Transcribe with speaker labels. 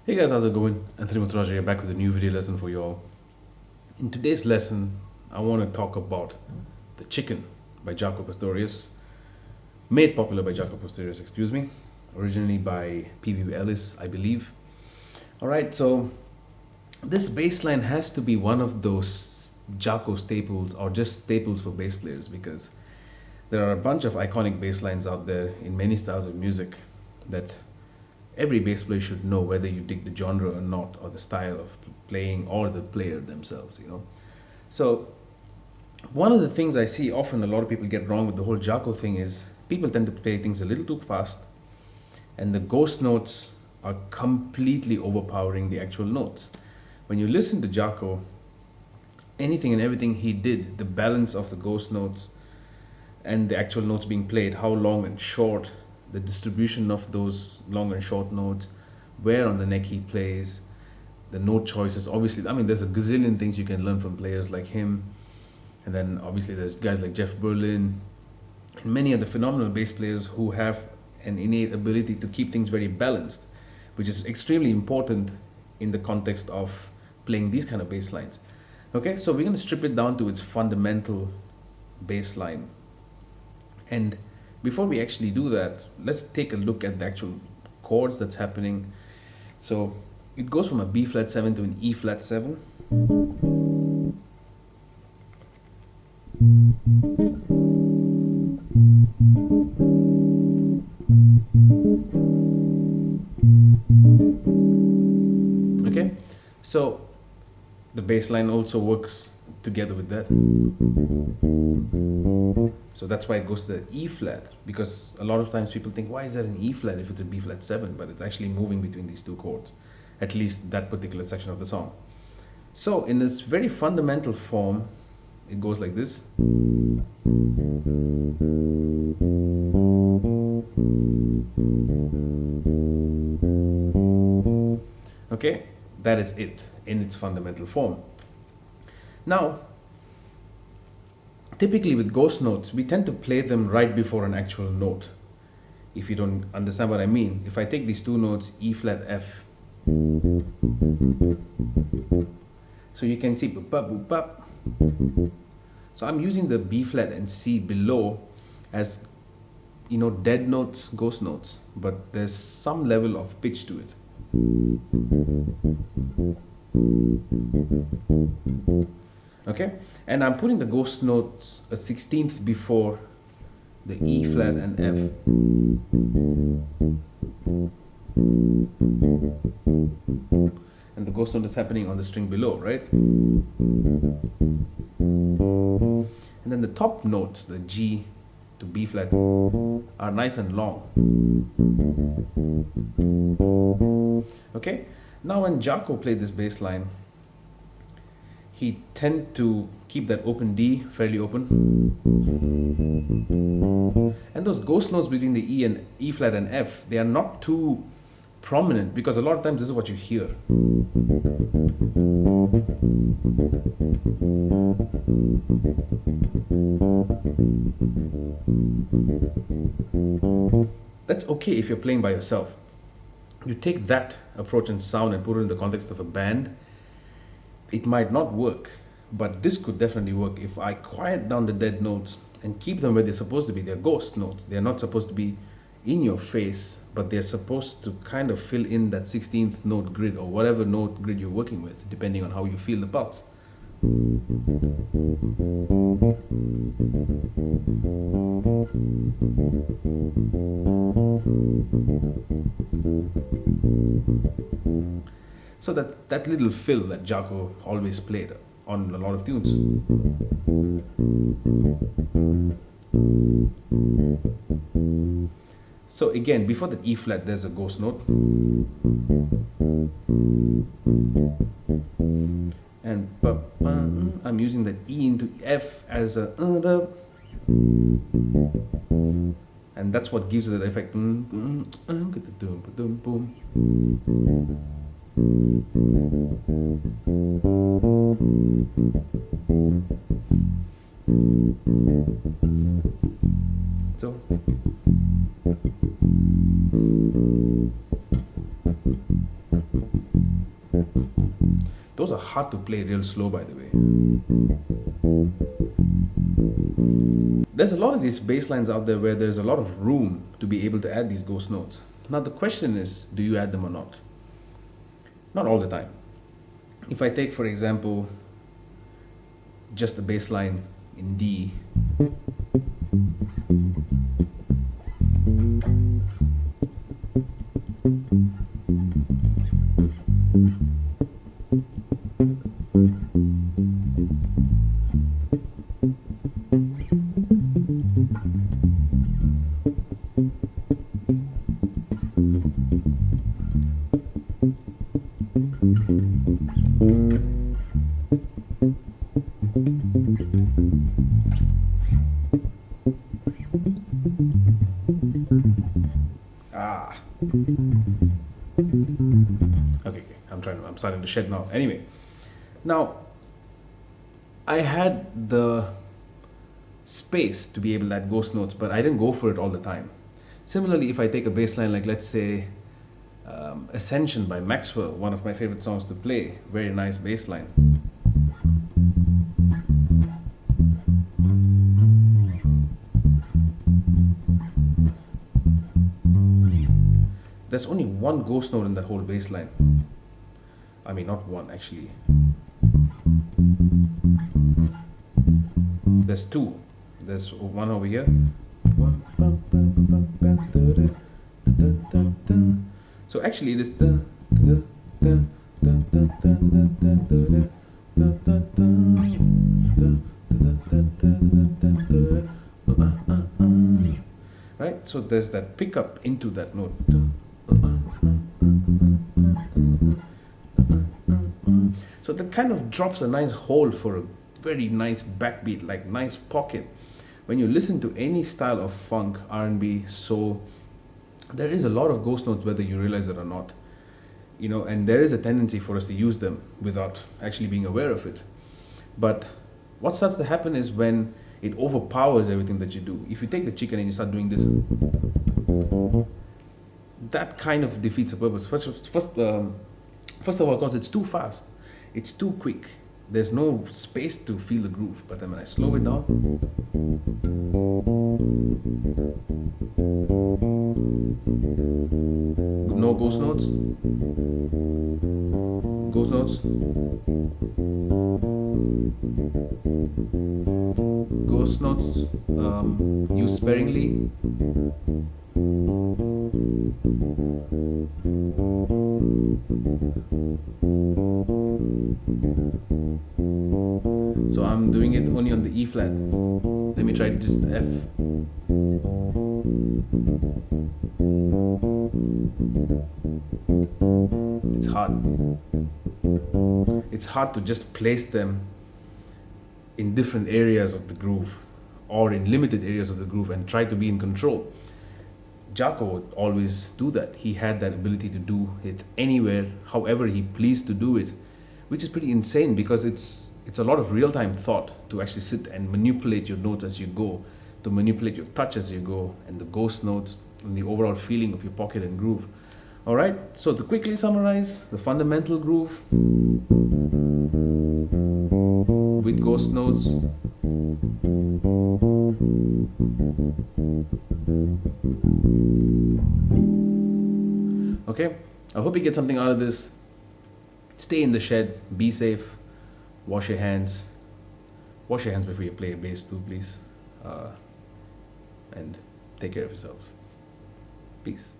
Speaker 1: Hey guys, how's it going? Anthony Muthurajah here, back with a new video lesson for you all. In today's lesson, I want to talk about The Chicken by Jaco Pastorius, made popular by Jacopastorius, originally by P.V. Ellis, I believe. Alright, so this bass line has to be one of those Jaco staples, or just staples for bass players, because there are a bunch of iconic bass lines out there in many styles of music that every bass player should know, whether you dig the genre or not, or the style of playing, or the player themselves, So one of the things I see often a lot of people get wrong with the whole Jaco thing is people tend to play things a little too fast, and the ghost notes are completely overpowering the actual notes. When you listen to Jaco, anything and everything he did, the balance of the ghost notes and the actual notes being played, how long and short, the distribution of those long and short notes, where on the neck he plays, the note choices. Obviously, there's a gazillion things you can learn from players like him. And then obviously there's guys like Jeff Berlin and many other phenomenal bass players who have an innate ability to keep things very balanced, which is extremely important in the context of playing these kind of bass lines. Okay, so we're going to strip it down to its fundamental bass line. And before we actually do that, let's take a look at the actual chords that's happening. So it goes from a B flat 7 to an E flat 7. Okay, so the bass line also works together with that. So that's why it goes to the E flat, because a lot of times people think, why is that an E flat if it's a B flat 7? But it's actually moving between these two chords, at least that particular section of the song. So in this very fundamental form, it goes like this. Okay, that is it in its fundamental form. Now, typically with ghost notes, we tend to play them right before an actual note. If you don't understand what I mean, if I take these two notes, E flat, F, so you can see boop, boop, boop, boop. So I'm using the B flat and C below as, dead notes, ghost notes, but there's some level of pitch to it. Okay, and I'm putting the ghost notes a 16th before the E flat and F. And the ghost note is happening on the string below, right? And then the top notes, the G to B flat, are nice and long. Okay, now when Jaco played this bass line, he tend to keep that open D fairly open. And those ghost notes between the E and E flat and F, they are not too prominent, because a lot of times this is what you hear. That's okay if you're playing by yourself. You take that approach and sound and put it in the context of a band, it might not work, but this could definitely work if I quiet down the dead notes and keep them where they're supposed to be. They're ghost notes. They're not supposed to be in your face, but they're supposed to kind of fill in that 16th note grid, or whatever note grid you're working with, depending on how you feel the pulse. So that little fill that Jaco always played on a lot of tunes. So again, before the E flat, there's a ghost note. using that E into F as a and that's what gives it that effect. So those are hard to play real slow, by the way. There's a lot of these bass lines out there where there's a lot of room to be able to add these ghost notes. Now the question is, do you add them or not? Not all the time. If I take, for example, just the bass line in D, I'm starting to shed now. Anyway, now I had the space to be able to add ghost notes, but I didn't go for it all the time. Similarly, if I take a bass line like, let's say, Ascension by Maxwell, one of my favorite songs to play, very nice bass line. There's only one ghost note in that whole bass line. I mean, not one actually. There's two. There's one over here. So actually it is right? So there's that pickup into that note. So that kind of drops a nice hole for a very nice backbeat, like nice pocket. When you listen to any style of funk, R&B, soul, there is a lot of ghost notes whether you realize it or not. You know, and there is a tendency for us to use them without actually being aware of it. But what starts to happen is when it overpowers everything that you do. If you take the chicken and you start doing this, that kind of defeats the purpose. First of all, because it's too fast. It's too quick. There's no space to feel the groove. But then when I slow it down, no ghost notes. Ghost notes. Ghost notes. Used sparingly. So I'm doing it only on the E flat. Let me try just F. It's hard. It's hard to just place them in different areas of the groove or in limited areas of the groove and try to be in control. Jaco would always do that. He had that ability to do it anywhere, however he pleased to do it, which is pretty insane because it's a lot of real-time thought to actually sit and manipulate your notes as you go, to manipulate your touch as you go, and the ghost notes and the overall feeling of your pocket and groove. Alright, so to quickly summarize, the fundamental groove with ghost notes, okay, I hope you get something out of this. Stay in the shed, be safe, wash your hands before you play a bass too, please, and take care of yourselves. Peace.